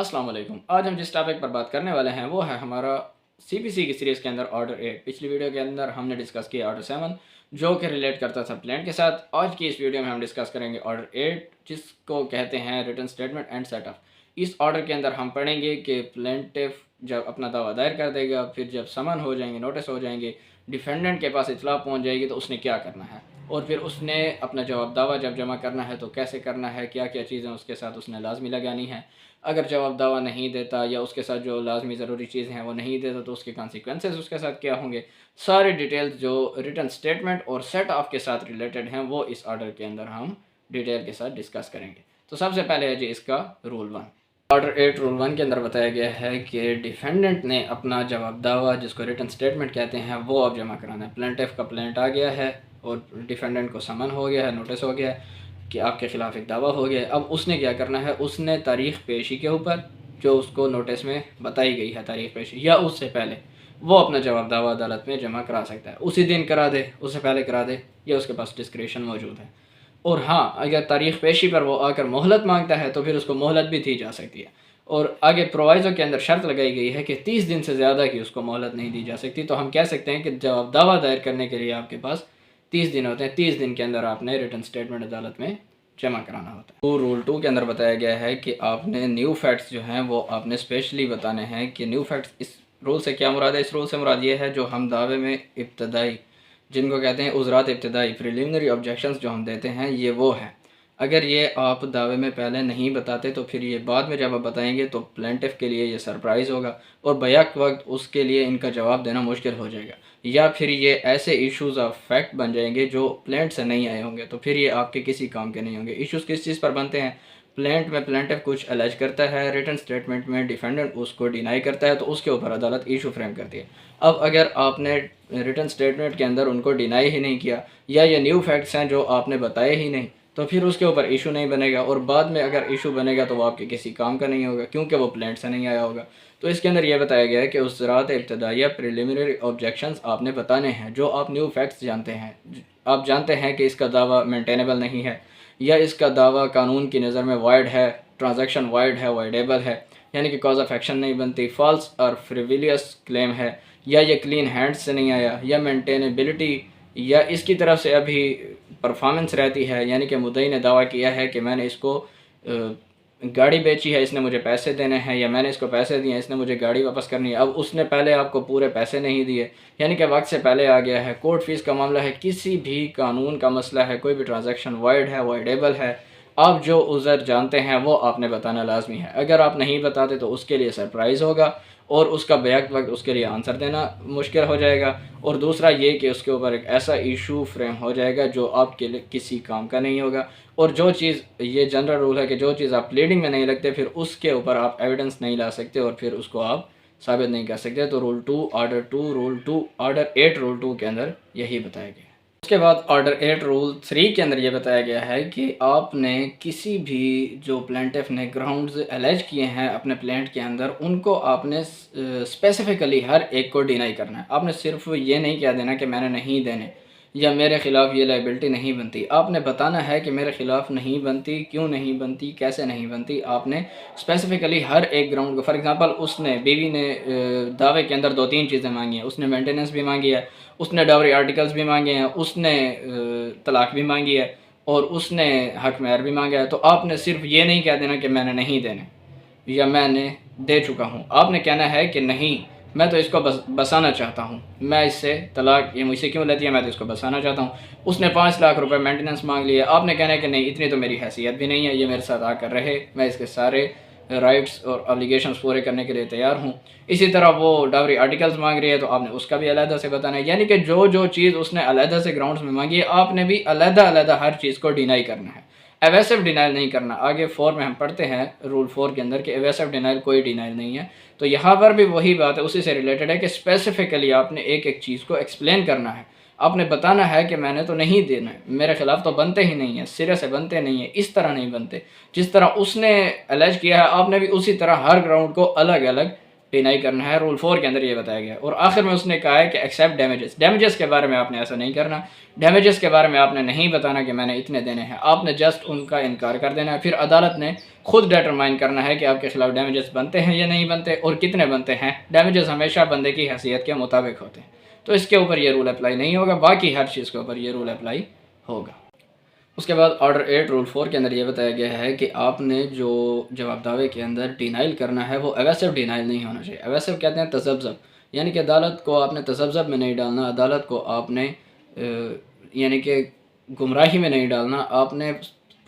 अस्सलाम वालेकुम। आज हम जिस टॉपिक पर बात करने वाले हैं वो है हमारा सीपीसी की सीरीज़ के अंदर ऑर्डर 8। पिछली वीडियो के अंदर हमने डिस्कस किया ऑर्डर 7 जो कि रिलेट करता था प्लेंट के साथ। आज की इस वीडियो में हम डिस्कस करेंगे ऑर्डर 8 जिसको कहते हैं रिटर्न स्टेटमेंट एंड सेटअप। इस ऑर्डर के अंदर हम पढ़ेंगे कि प्लेंटिफ जब अपना दावा दायर कर देगा, फिर जब समन हो जाएंगे, नोटिस हो जाएंगे, डिफेंडेंट के पास इतला पहुंच जाएगी तो उसने क्या करना है, और फिर उसने अपना जवाब दावा जब जमा करना है तो कैसे करना है, क्या क्या चीज़ें उसके साथ उसने लाजमी लगानी है। अगर जवाब दावा नहीं देता या उसके साथ जो लाजमी ज़रूरी चीज़ें हैं वो नहीं देता तो उसके कॉन्सिक्वेंसेस उसके साथ क्या होंगे। सारे डिटेल्स जो रिटर्न स्टेटमेंट और सेट ऑफ के साथ रिलेटेड हैं वो इस ऑर्डर के अंदर हम डिटेल के साथ डिस्कस करेंगे। तो सबसे पहले है जी इसका रूल 1। ऑर्डर 8 रूल 1 के अंदर बताया गया है कि डिफेंडेंट ने अपना जवाब दावा जिसको रिटर्न स्टेटमेंट कहते हैं वो अब जमा कराना है। प्लेंटिफ का प्लेंट आ गया है और डिफेंडेंट को समन हो गया है, नोटिस हो गया है कि आपके ख़िलाफ़ एक दावा हो गया। अब उसने क्या करना है, उसने तारीख़ पेशी के ऊपर जो उसको नोटिस में बताई गई है तारीख़ पेशी या उससे पहले वो अपना जवाब दावा अदालत में जमा करा सकता है। उसी दिन करा दे, उससे पहले करा दे, या उसके पास डिस्क्रिशन मौजूद है। और हाँ, अगर तारीख़ पेशी पर वो आकर मोहलत मांगता है तो फिर उसको मोहलत भी दी जा सकती है। और आगे प्रोवाइज़ो के अंदर शर्त लगाई गई है कि 30 दिन से ज़्यादा की उसको मोहलत नहीं दी जा सकती। तो हम कह सकते हैं कि जवाब दावा दायर करने के लिए आपके पास 30 दिन होते हैं। 30 दिन के अंदर आपने रिटर्न स्टेटमेंट अदालत में जमा कराना होता है। तो रूल 2 के अंदर बताया गया है कि आपने न्यू फैक्ट्स जो हैं वो आपने स्पेशली बताने हैं कि न्यू फैक्ट्स। इस रूल से क्या मुराद है? इस रूल से मुराद ये है जो हम दावे में इब्तदाई, जिनको कहते हैं उज़रात इब्तदाई, प्रिलिमिनरी ऑब्जेक्शंस जो हम देते हैं, ये वो है। अगर ये आप दावे में पहले नहीं बताते तो फिर ये बाद में जब आप बताएंगे तो प्लेंटिफ के लिए ये सरप्राइज़ होगा और बैक वक्त उसके लिए इनका जवाब देना मुश्किल हो जाएगा, या फिर ये ऐसे इश्यूज़ ऑफ फैक्ट बन जाएंगे जो प्लेंट से नहीं आए होंगे, तो फिर ये आपके किसी काम के नहीं होंगे। इश्यूज़ किस चीज़ पर बनते हैं? प्लेंट में प्लेंटिफ कुछ अलेज करता है, रिटर्न स्टेटमेंट में डिफेंडेंट उसको डिनाई करता है, तो उसके ऊपर अदालत इशू फ्रेम करती है। अब अगर आपने रिटर्न स्टेटमेंट के अंदर उनको डिनाई ही नहीं किया या ये न्यू फैक्ट्स हैं जो आपने बताए ही नहीं, तो फिर उसके ऊपर इशू नहीं बनेगा, और बाद में अगर इशू बनेगा तो वो आपके किसी काम का नहीं होगा क्योंकि वो प्लेंट से नहीं आया होगा। तो इसके अंदर यह बताया गया है कि उस ज़रात इब्तदाइया प्रिलिमिनरी ऑब्जेक्शंस आपने बताने हैं जो आप न्यू फैक्ट्स जानते हैं। आप जानते हैं कि इसका दावा मेंटेनेबल नहीं है, या इसका दावा कानून की नज़र में वाइड है, ट्रांजैक्शन वाइड है, वाइडेबल है, यानी कि कॉज ऑफ एक्शन नहीं बनती, फॉल्स और फ्रिविलियस क्लेम है, या ये क्लीन हैंड से नहीं आया, या मेंटेनेबिलिटी, या इसकी तरफ से अभी परफॉर्मेंस रहती है, यानी कि मुद्दई ने दावा किया है कि मैंने इसको गाड़ी बेची है, इसने मुझे पैसे देने हैं, या मैंने इसको पैसे दिए, इसने मुझे गाड़ी वापस करनी है। अब उसने पहले आपको पूरे पैसे नहीं दिए, यानी कि वक्त से पहले आ गया है, कोर्ट फीस का मामला है, किसी भी कानून का मसला है, कोई भी ट्रांजैक्शन वाइड है, वाइडेबल है, आप जो उज़र जानते हैं वो आपने बताना लाजमी है। अगर आप नहीं बताते तो उसके लिए सरप्राइज़ होगा और उसका बैक वक्त उसके लिए आंसर देना मुश्किल हो जाएगा। और दूसरा ये कि उसके ऊपर एक ऐसा इशू फ्रेम हो जाएगा जो आपके लिए किसी काम का नहीं होगा। और जो चीज़, ये जनरल रूल है कि जो चीज़ आप प्लीडिंग में नहीं लगते फिर उसके ऊपर आप एविडेंस नहीं ला सकते और फिर उसको आप साबित नहीं कर सकते। तो रूल 2 ऑर्डर 8 रूल 2 के अंदर यही बताया गया है। उसके बाद ऑर्डर 8 रूल 3 के अंदर ये बताया गया है कि आपने किसी भी जो प्लेंटिफ ने ग्राउंड्स एलेज किए हैं अपने प्लेंट के अंदर, उनको आपने स्पेसिफिकली हर एक को डिनाई करना है। आपने सिर्फ ये नहीं कह देना कि मैंने नहीं देने या मेरे ख़िलाफ़ ये लाइबिलिटी नहीं बनती। आपने बताना है कि मेरे ख़िलाफ़ नहीं बनती, क्यों नहीं बनती, कैसे नहीं बनती। आपने स्पेसिफिकली हर एक ग्राउंड को, फॉर एग्ज़ाम्पल उसने, बीवी ने दावे के अंदर 2-3 चीज़ें मांगी हैं। उसने मेंटेनेंस भी मांगी है, उसने डावरी आर्टिकल्स भी मांगे हैं, उसने तलाक भी मांगी है, और उसने हक महर भी मांगा है। तो आपने सिर्फ ये नहीं कह देना कि मैंने नहीं देने या मैंने दे चुका हूँ। आपने कहना है कि नहीं, मैं तो इसको बसाना चाहता हूँ, मैं इससे तलाक, ये मुझसे क्यों लेती है, मैं तो इसको बसाना चाहता हूँ। उसने 5 लाख रुपए मेंटेनेंस मांग लिया, आपने कहना है कि नहीं, इतनी तो मेरी हैसियत भी नहीं है, ये मेरे साथ आकर रहे, मैं इसके सारे राइट्स और ऑब्लिगेशंस पूरे करने के लिए तैयार हूँ। इसी तरह वो डावरी आर्टिकल्स मांग रही है तो आपने उसका भी अलहदा से बताना है। यानी कि जो जो चीज़ उसने अलहदा से ग्राउंड्स में मांगी है आपने भी अलहदा अलहदा हर चीज़ को डिनाई करना है। एवेसिव डिनाइल नहीं करना। आगे 4 में हम पढ़ते हैं रूल 4 के अंदर कि एवेसिव डिनाइल कोई डिनाइल नहीं है। तो यहाँ पर भी वही बात है, उसी से रिलेटेड है कि स्पेसिफिकली आपने एक एक चीज़ को एक्सप्लेन करना है। आपने बताना है कि मैंने तो नहीं देना है, मेरे खिलाफ तो बनते ही नहीं है, सिरे से बनते नहीं है, इस तरह नहीं बनते। जिस तरह उसने अलेज किया है आपने भी उसी तरह हर ग्राउंड को अलग अलग डिनाई करना है। रूल 4 के अंदर ये बताया गया। और आखिर में उसने कहा है कि एक्सेप्ट डैमेजेस। डैमेजेस के बारे में आपने ऐसा नहीं करना। डैमेजेस के बारे में आपने नहीं बताना कि मैंने इतने देने हैं, आपने जस्ट उनका इनकार कर देना है। फिर अदालत ने खुद डिटरमाइन करना है कि आपके खिलाफ डैमेजेस बनते हैं या नहीं बनते और कितने बनते हैं। डैमेजेस हमेशा बंदे की हैसियत के मुताबिक होते हैं, तो इसके ऊपर ये रूल अप्लाई नहीं होगा, बाकी हर चीज़ के ऊपर ये रूल अप्लाई होगा। उसके बाद ऑर्डर 8 रूल 4 के अंदर ये बताया गया है कि आपने जो जवाब दावे के अंदर डिनाइल करना है वो एवेसिव डिनाइल नहीं होना चाहिए। एवेसिव कहते हैं तजब्ज़ब, यानी कि अदालत को आपने तजब्ज़ब में नहीं डालना, अदालत को आपने यानी कि गुमराही में नहीं डालना। आपने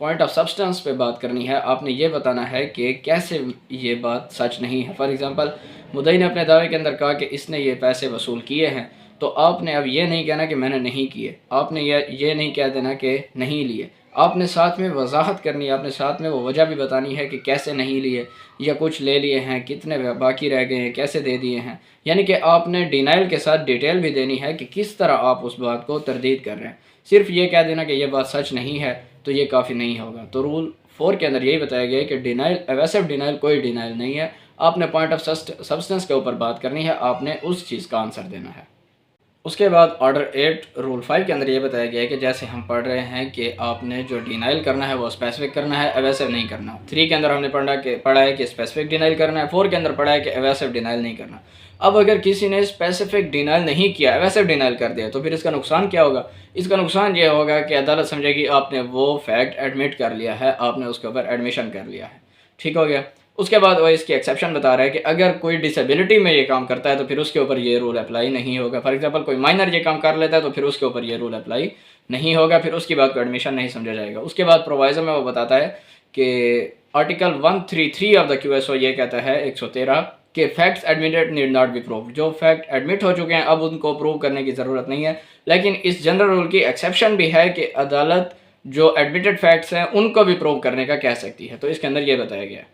पॉइंट ऑफ सब्सटेंस पे बात करनी है। आपने ये बताना है कि कैसे ये बात सच नहीं है। फॉर एग्ज़ाम्पल, मुद्दई ने अपने दावे के अंदर कहा कि इसने ये पैसे वसूल किए हैं, तो आपने अब ये नहीं कहना कि मैंने नहीं किए, आपने ये नहीं कह देना कि नहीं लिए। आपने साथ में वजाहत करनी है, आपने साथ में वो वजह भी बतानी है कि कैसे नहीं लिए, या कुछ ले लिए हैं, कितने बाकी रह गए हैं, कैसे दे दिए हैं। यानी कि आपने डिनाइल के साथ डिटेल भी देनी है कि किस तरह आप उस बात को तरदीद कर रहे हैं। सिर्फ ये कह देना कि ये बात सच नहीं है तो ये काफ़ी नहीं होगा। तो रूल 4 के अंदर यही बताया गया है कि डिनाइल, एवेसिव डिनाइल कोई डिनाइल नहीं है। आपने पॉइंट ऑफ सब्सटेंस के ऊपर बात करनी है, आपने उस चीज़ का आंसर देना है। उसके बाद ऑर्डर 8 रूल 5 के अंदर ये बताया गया है कि जैसे हम पढ़ रहे हैं कि आपने जो डिनाइल करना है वो स्पेसिफिक करना है, एवेसिव नहीं करना। 3 के अंदर हमने पढ़ा है कि स्पेसिफिक डिनाइल करना है। 4 के अंदर पढ़ा है कि एवेसिव डिनाइल नहीं करना। अब अगर किसी ने स्पेसिफिक डिनाइल नहीं किया, एवेसिव डिनाइल कर दिया, तो फिर इसका नुकसान क्या होगा? इसका नुकसान ये होगा कि अदालत समझेगी आपने वो फैक्ट एडमिट कर लिया है, आपने उसके ऊपर एडमिशन कर लिया है। ठीक हो गया। उसके बाद वो इसकी एक्सेप्शन बता रहा है कि अगर कोई डिसेबिलिटी में ये काम करता है तो फिर उसके ऊपर ये रूल अप्लाई नहीं होगा। फॉर एग्जांपल, कोई माइनर ये काम कर लेता है तो फिर उसके ऊपर ये रूल अप्लाई नहीं होगा, फिर उसकी बात को एडमिशन नहीं समझा जाएगा। उसके बाद प्रोवाइजर में वो बताता है कि आर्टिकल 133 ऑफ द QSO ये कहता है 113 कि facts admitted need not be prove. जो फैक्ट एडमिट हो चुके हैं अब उनको प्रूव करने की ज़रूरत नहीं है। लेकिन इस जनरल रूल की एक्सेप्शन भी है कि अदालत जो एडमिटेड फैक्ट्स हैं उनको भी प्रूव करने का कह सकती है। तो इसके अंदर ये बताया गया है।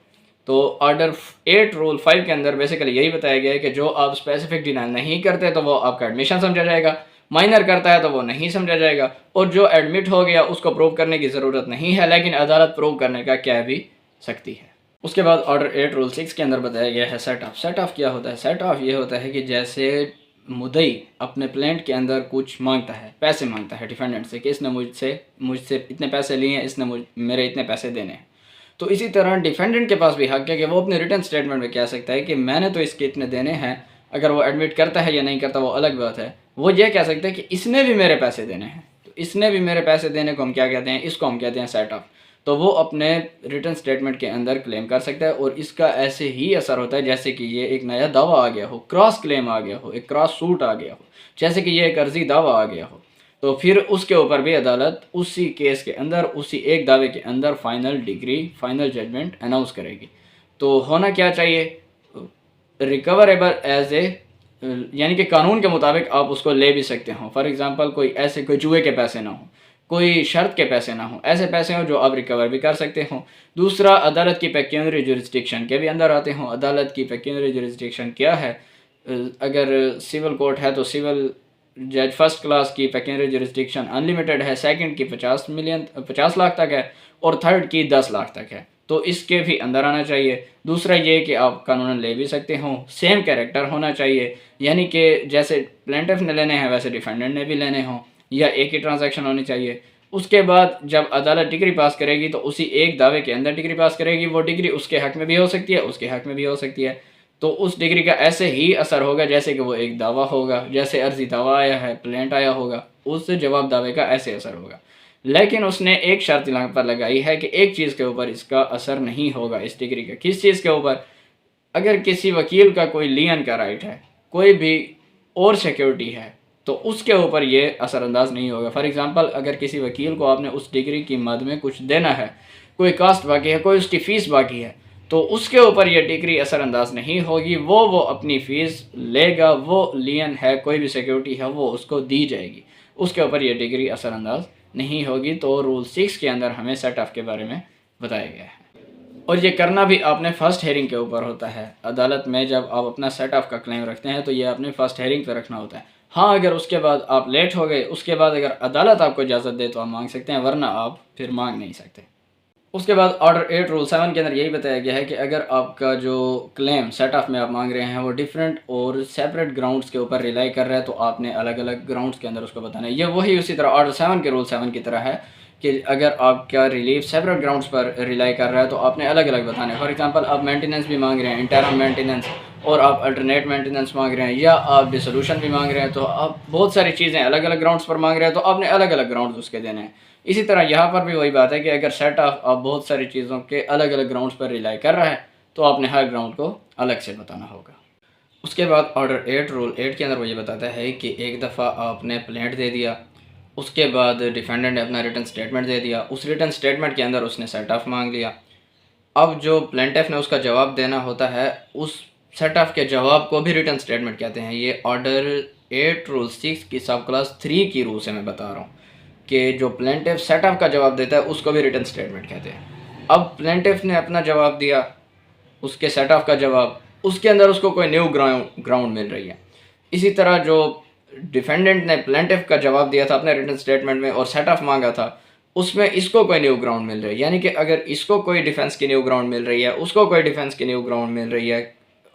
तो ऑर्डर 8 रूल 5 के अंदर बेसिकली यही बताया गया है कि जो आप स्पेसिफिक डिनाइल नहीं करते तो वो आपका एडमिशन समझा जाएगा, माइनर करता है तो वो नहीं समझा जाएगा, और जो एडमिट हो गया उसको प्रूव करने की ज़रूरत नहीं है, लेकिन अदालत प्रूव करने का कह भी सकती है। उसके बाद ऑर्डर 8 रूल 6 के अंदर बताया गया है सेट ऑफ। सेट ऑफ क्या होता है? सेट ऑफ ये होता है कि जैसे मुद्दई अपने प्लेंट के अंदर कुछ मांगता है, पैसे मांगता है डिफेंडेंट से कि इसने मुझसे इतने पैसे लिए हैं, इसने मेरे इतने पैसे देने हैं। तो इसी तरह डिफेंडेंट के पास भी हक है कि वो अपने रिटर्न स्टेटमेंट में कह सकता है कि मैंने तो इसके इतने देने हैं। अगर वो एडमिट करता है या नहीं करता वो अलग बात है। वो ये कह सकता है कि इसने भी मेरे पैसे देने हैं। तो इसने भी मेरे पैसे देने को हम क्या कहते हैं? इसको हम कहते हैं सेट ऑफ। तो वो अपने रिटर्न स्टेटमेंट के अंदर क्लेम कर सकता है, और इसका ऐसे ही असर होता है जैसे कि ये एक नया दावा आ गया हो, क्रॉस क्लेम आ गया हो, एक क्रॉस सूट आ गया हो, जैसे कि ये एक अर्जी दावा आ गया हो। तो फिर उसके ऊपर भी अदालत उसी केस के अंदर, उसी एक दावे के अंदर final decree, final judgement announce करेगी। तो होना क्या चाहिए? रिकवरेबल एज ए, यानी कि कानून के मुताबिक आप उसको ले भी सकते हो। फॉर एग्जांपल, कोई जुए के पैसे ना हो, कोई शर्त के पैसे ना हो, ऐसे पैसे हो जो आप रिकवर भी कर सकते हो। दूसरा, अदालत की पेक्यूनरी जुरिस्डिक्शन के भी अंदर आते हो। अदालत की पेक्यूनरी जुरिस्डिक्शन क्या है? अगर सिविल कोर्ट है तो सिविल जज फर्स्ट क्लास की पेक्यूनरी जुरिस्डिक्शन अनलिमिटेड है, सेकंड की 50 लाख तक है, और थर्ड की 10 लाख तक है। तो इसके भी अंदर आना चाहिए। दूसरा ये कि आप कानूनन ले भी सकते हो। सेम कैरेक्टर होना चाहिए, यानी कि जैसे प्लेंटिफ ने लेने हैं वैसे डिफेंडेंट ने भी लेने हों, या एक ही ट्रांजैक्शन होनी चाहिए। उसके बाद जब अदालत डिग्री पास करेगी तो उसी एक दावे के अंदर डिग्री पास करेगी। वो डिग्री उसके हक में भी हो सकती है, उसके हक में भी हो सकती है। तो उस डिग्री का ऐसे ही असर होगा जैसे कि वो एक दावा होगा। जैसे अर्जी दावा आया है, प्लेंट आया होगा, उस जवाब दावे का ऐसे असर होगा। लेकिन उसने एक शर्त यहाँ पर लगाई है कि एक चीज़ के ऊपर इसका असर नहीं होगा, इस डिग्री का। किस चीज़ के ऊपर? अगर किसी वकील का कोई लियन का राइट है, कोई भी और सिक्योरिटी है, तो उसके ऊपर ये असरअंदाज नहीं होगा। फॉर एग्जांपल, अगर किसी वकील को आपने उस डिग्री की मद में कुछ देना है, कोई कास्ट बाकी है, कोई उसकी फ़ीस बाकी है, तो उसके ऊपर ये डिग्री असरअंदाज नहीं होगी। वो अपनी फ़ीस लेगा, वो लियन है, कोई भी सिक्योरिटी है, वो उसको दी जाएगी, उसके ऊपर ये डिग्री असरअंदाज नहीं होगी। तो रूल 6 के अंदर हमें सेट ऑफ के बारे में बताया गया है, और ये करना भी आपने फ़र्स्ट हेयरिंग के ऊपर होता है। अदालत में जब आप अपना सेट ऑफ का क्लेम रखते हैं तो ये आपने फ़र्स्ट हेयरिंग पर रखना होता है। हाँ, अगर उसके बाद आप लेट हो गए, उसके बाद अगर अदालत आपको इजाज़त दे तो आप मांग सकते हैं, वरना आप फिर मांग नहीं सकते। उसके बाद ऑर्डर 8 रूल 7 के अंदर यही बताया गया है कि अगर आपका जो क्लेम सेट ऑफ में आप मांग रहे हैं वो डिफरेंट और सेपरेट ग्राउंड्स के ऊपर रिलाई कर रहा है तो आपने अलग अलग ग्राउंड्स के अंदर उसको बताना है। ये वही उसी तरह ऑर्डर 7 के रूल 7 की तरह है कि अगर आपका रिलीफ सेपरेट ग्राउंड्स पर रिलाई कर रहा है तो आपने अलग अलग बताना है। फॉर एग्जांपल आप मेंटेनेंस भी मांग रहे हैं, इंटरनल मेंटेनेंस, और आप अल्टरनेट मेंटेनेंस मांग रहे हैं, या आप डिसोल्यूशन भी मांग रहे हैं, तो आप बहुत सारी चीज़ें अलग अलग ग्राउंड्स पर मांग रहे हैं तो आपने अलग अलग ग्राउंड्स उसके देने हैं। इसी तरह यहाँ पर भी वही बात है कि अगर सेट ऑफ आप बहुत सारी चीज़ों के अलग अलग ग्राउंड्स पर रिलाई कर रहा है तो आपने हर ग्राउंड को अलग से बताना होगा। उसके बाद ऑर्डर 8 रूल 8 के अंदर वो ये बताता है कि एक दफ़ा आपने प्लेंट दे दिया, उसके बाद डिफेंडेंट ने अपना रिटर्न स्टेटमेंट दे दिया, उस रिटर्न स्टेटमेंट के अंदर उसने सेट ऑफ मांग लिया। अब जो प्लेंटिफ ने उसका जवाब देना होता है, उस सेट ऑफ के जवाब को भी रिटर्न स्टेटमेंट कहते हैं। ये ऑर्डर 8 रूल 6 की सब क्लास 3 की रूल से मैं बता रहा हूँ कि जो प्लेंटिफ सेट ऑफ का जवाब देता है उसको भी रिटर्न स्टेटमेंट कहते हैं। अब प्लेंटिफ ने अपना जवाब दिया, उसके सेट ऑफ का जवाब, उसके अंदर उसको कोई न्यू ग्राउंड मिल रही है। इसी तरह जो डिफेंडेंट ने प्लेंटिफ का जवाब दिया था अपने रिटर्न स्टेटमेंट में और सेट ऑफ मांगा था, उसमें इसको कोई न्यू ग्राउंड मिल रही है। यानी कि अगर इसको कोई डिफेंस की न्यू ग्राउंड मिल रही है, उसको कोई डिफेंस की न्यू ग्राउंड मिल रही है,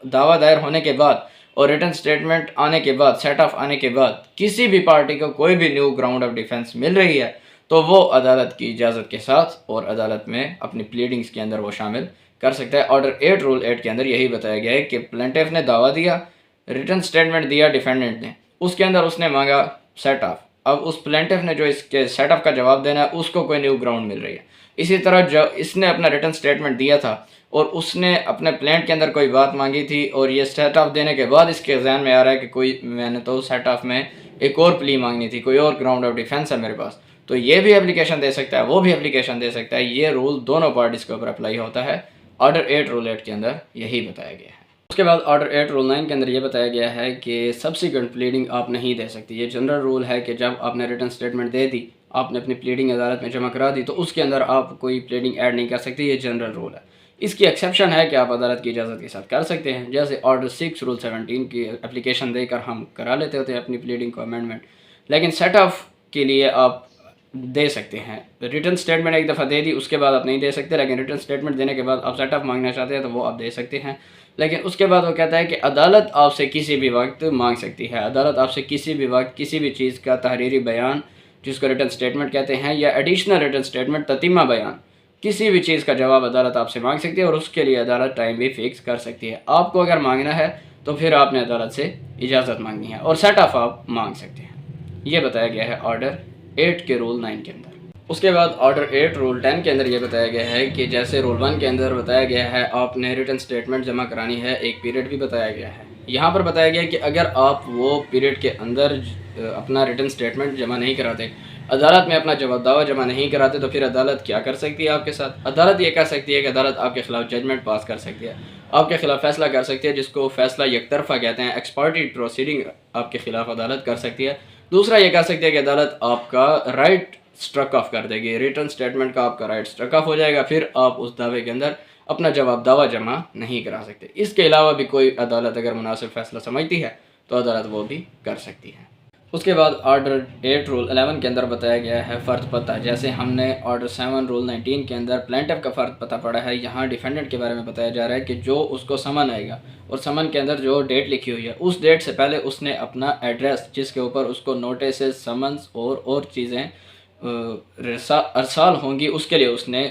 दावा दायर होने के बाद और रिटर्न स्टेटमेंट आने के बाद, सेट ऑफ आने के बाद किसी भी पार्टी को कोई भी न्यू ग्राउंड ऑफ डिफेंस मिल रही है तो वो अदालत की इजाज़त के साथ और अदालत में अपनी प्लीडिंग्स के अंदर वो शामिल कर सकता है। ऑर्डर 8 रूल 8 के अंदर यही बताया गया है कि प्लेंटिफ ने दावा दिया, रिटर्न स्टेटमेंट दिया डिफेंडेंट ने, उसके अंदर उसने मांगा सेट ऑफ। अब उस प्लेंटिफ ने जो इसके सेट ऑफ का जवाब देना है उसको कोई न्यू ग्राउंड मिल रही है। इसी तरह जब इसने अपना रिटर्न स्टेटमेंट दिया था और उसने अपने प्लेंट के अंदर कोई बात मांगी थी और ये सेट ऑफ देने के बाद इसके जहन में आ रहा है कि कोई मैंने तो सेट ऑफ में एक और प्ली मांगनी थी, कोई और ग्राउंड ऑफ डिफेंस है मेरे पास, तो ये भी एप्लीकेशन दे सकता है, वो भी एप्लीकेशन दे सकता है। ये रूल दोनों पार्टीज़ के ऊपर अप्लाई होता है। ऑर्डर 8 रूल 8 के अंदर यही बताया गया है। उसके बाद ऑर्डर 8 रूल 9 के अंदर ये बताया गया है कि सब्सिक्वेंट प्लीडिंग आप नहीं दे सकती। ये जनरल रूल है कि जब आपने रिटर्न स्टेटमेंट दे दी, आपने अपनी प्लीडिंग अदालत में जमा करा दी, तो उसके अंदर आप कोई प्लीडिंग ऐड नहीं कर सकते। ये जनरल रूल है। इसकी एक्सेप्शन है कि आप अदालत की इजाज़त के साथ कर सकते हैं। जैसे ऑर्डर 6 रूल 17 की एप्लीकेशन देकर हम करा लेते होते हैं अपनी प्लीडिंग को अमेंडमेंट, लेकिन सेट ऑफ के लिए आप दे सकते हैं। रिटर्न स्टेटमेंट एक दफ़ा दे दी, उसके बाद आप नहीं दे सकते, लेकिन रिटर्न स्टेटमेंट देने के बाद आप सेट ऑफ मांगना चाहते हैं तो वो आप दे सकते हैं। लेकिन उसके बाद वो कहता है कि अदालत आपसे किसी भी वक्त मांग सकती है। अदालत आपसे किसी भी वक्त किसी भी चीज़ का तहरीरी बयान, जिसको रिटर्न स्टेटमेंट कहते हैं, या एडिशनल रिटर्न स्टेटमेंट, ततीमा बयान, किसी भी चीज़ का जवाब अदालत आपसे मांग सकती है और उसके लिए अदालत टाइम भी फिक्स कर सकती है। आपको अगर मांगना है तो फिर आपने अदालत से इजाज़त मांगनी है और सेट ऑफ आप मांग सकते हैं। ये बताया गया है ऑर्डर 8 के रूल 9 के अंदर। उसके बाद ऑर्डर 8 रूल 10 के अंदर ये बताया गया है कि जैसे रूल 1 के अंदर बताया गया है आपने रिटर्न स्टेटमेंट जमा करानी है, एक पीरियड भी बताया गया है। यहाँ पर बताया गया है कि अगर आप वो पीरियड के अंदर अपना रिटर्न स्टेटमेंट जमा नहीं कराते, अदालत में अपना जवाब दावा जमा नहीं कराते, तो फिर अदालत क्या कर सकती है आपके साथ? अदालत ये कह सकती है कि अदालत आपके खिलाफ जजमेंट पास कर सकती है, आपके खिलाफ फैसला कर सकती है, जिसको फैसला यकतरफा कहते हैं। एक्सपर्टी प्रोसीडिंग आपके खिलाफ अदालत कर सकती है। दूसरा ये कह सकती है कि अदालत आपका राइट स्ट्रक ऑफ कर देगी, रिटर्न स्टेटमेंट का आपका राइट स्ट्रक ऑफ हो जाएगा, फिर आप उस दावे के अंदर अपना जवाब दावा जमा नहीं करा सकते। इसके अलावा भी कोई अदालत अगर मुनासिब फैसला समझती है तो अदालत वो भी कर सकती है। उसके बाद ऑर्डर 8 रूल 11 के अंदर बताया गया है फ़र्द पता। जैसे हमने ऑर्डर 7 रूल 19 के अंदर प्लेंटिफ का फ़र्द पता पड़ा है, यहाँ डिफेंडेंट के बारे में बताया जा रहा है कि जो उसको समन आएगा और समन के अंदर जो डेट लिखी हुई है उस डेट से पहले उसने अपना एड्रेस, जिसके ऊपर उसको नोटिस, समन्स और चीज़ें अरसाल होंगी, उसके लिए उसने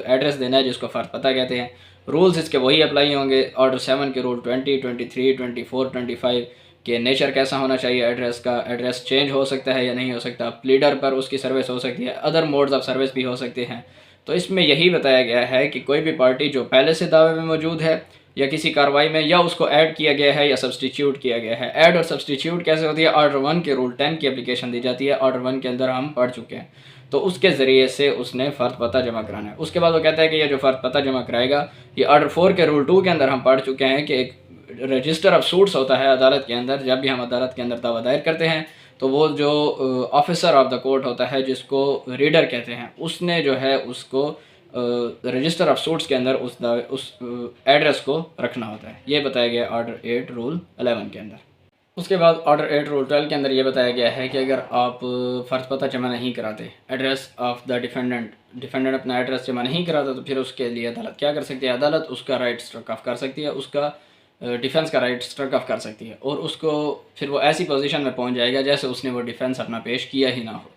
एड्रेस देना है, जिसको फ़र्द पता कहते हैं। रूल्स इसके वही अप्लाई होंगे। ऑर्डर 7 के रूल 20, 23, 24, 25 के नेचर कैसा होना चाहिए एड्रेस का, एड्रेस चेंज हो सकता है या नहीं हो सकता, प्लीडर पर उसकी सर्विस हो सकती है, अदर मोड्स ऑफ सर्विस भी हो सकते हैं। तो इसमें यही बताया गया है कि कोई भी पार्टी जो पहले से दावे में मौजूद है या किसी कार्रवाई में, या उसको ऐड किया गया है या सब्सटीट्यूट किया गया है। ऐड और सब्सटीट्यूट कैसे होती है? ऑर्डर 1 के रूल 10 की एप्लीकेशन दी जाती है। ऑर्डर 1 के अंदर हम पढ़ चुके हैं, तो उसके ज़रिए से उसने फ़र्द पता जमा कराना है। उसके बाद वो कहता है कि ये जो फ़र्द पता जमा कराएगा, ये ऑर्डर 4 के रूल 2 के अंदर हम पढ़ चुके हैं कि एक रजिस्टर ऑफ सूट्स होता है अदालत के अंदर। जब भी हम अदालत के अंदर दावा दायर करते हैं तो वो जो ऑफिसर ऑफ द कोर्ट होता है, जिसको रीडर कहते हैं, उसने जो है उसको रजिस्टर ऑफ सूट्स के अंदर उस एड्रेस को रखना होता है। ये बताया गया ऑर्डर 8 रूल 11 के अंदर। उसके बाद ऑर्डर 8 रूल 12 के अंदर ये बताया गया है कि अगर आप फ़र्ज पता जमा नहीं कराते, एड्रेस ऑफ द डिफेंडेंट अपना एड्रेस जमा नहीं कराता, तो फिर उसके लिए अदालत क्या कर सकती है? अदालत उसका राइट स्ट्रक ऑफ कर सकती है, उसका डिफेंस का राइट स्ट्रक ऑफ कर सकती है, और उसको फिर वो ऐसी पोजीशन में पहुंच जाएगा जैसे उसने वो डिफेंस अपना पेश किया ही ना हो।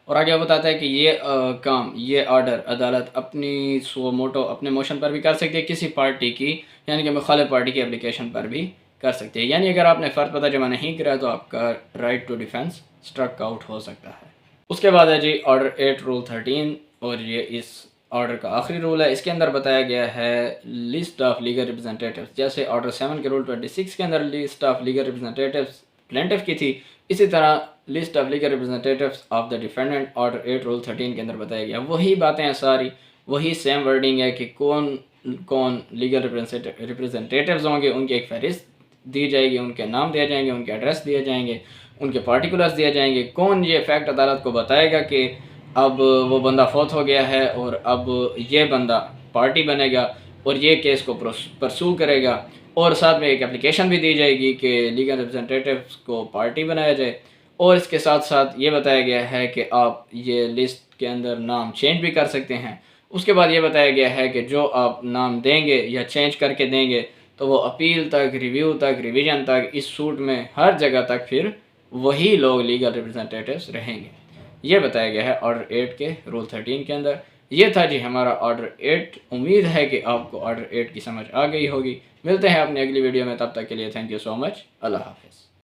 और आगे वो बताता है कि ये काम, ये ऑर्डर अदालत अपनी सो मोटो अपने मोशन पर भी कर सकती है, किसी पार्टी की यानी कि मुखालिफ पार्टी की एप्लीकेशन पर भी कर सकती है। यानी अगर आपने फ़र्ज पता जमा नहीं करा तो आपका right to defence struck out हो सकता है। उसके बाद है जी ऑर्डर 8 रूल 13, और ये इस ऑर्डर का आखिरी रूल है। इसके अंदर बताया गया है लिस्ट ऑफ लीगल रिप्रेजेंटेटिव्स। जैसे ऑर्डर 7 के रूल 26 के अंदर list of legal representatives plaintiff की थी, इसी तरह list of legal representatives of the defendant order 8 rule 13 के अंदर बताया गया। वही बातें हैं सारी, वही सेम वर्डिंग है कि कौन कौन लीगल रिप्रेजेंटेटिव्स होंगे, उनकी एक फहरिस्त दी जाएगी, उनके नाम दिए जाएंगे, उनके एड्रेस दिए जाएंगे, उनके पार्टिकुलर्स दिए जाएंगे। कौन ये फैक्ट अदालत को बताएगा कि अब वो बंदा फौत हो गया है और अब ये बंदा पार्टी बनेगा और ये केस को परसू करेगा, और साथ में एक एप्लीकेशन भी दी जाएगी कि लीगल रिप्रेजेंटेटिव्स को पार्टी बनाया जाए। और इसके साथ साथ ये बताया गया है कि आप ये लिस्ट के अंदर नाम चेंज भी कर सकते हैं। उसके बाद ये बताया गया है कि जो आप नाम देंगे या चेंज करके देंगे तो वो अपील तक, रिव्यू तक, रिवीजन तक, इस सूट में हर जगह तक फिर वही लोग लीगल रिप्रेजेंटेटिव्स रहेंगे। ये बताया गया है ऑर्डर 8 के रूल 13 के अंदर। ये था जी हमारा ऑर्डर 8। उम्मीद है कि आपको ऑर्डर 8 की समझ आ गई होगी। मिलते हैं अपनी अगली वीडियो में, तब तक के लिए थैंक यू सो मच। अल्लाह हाफिज़।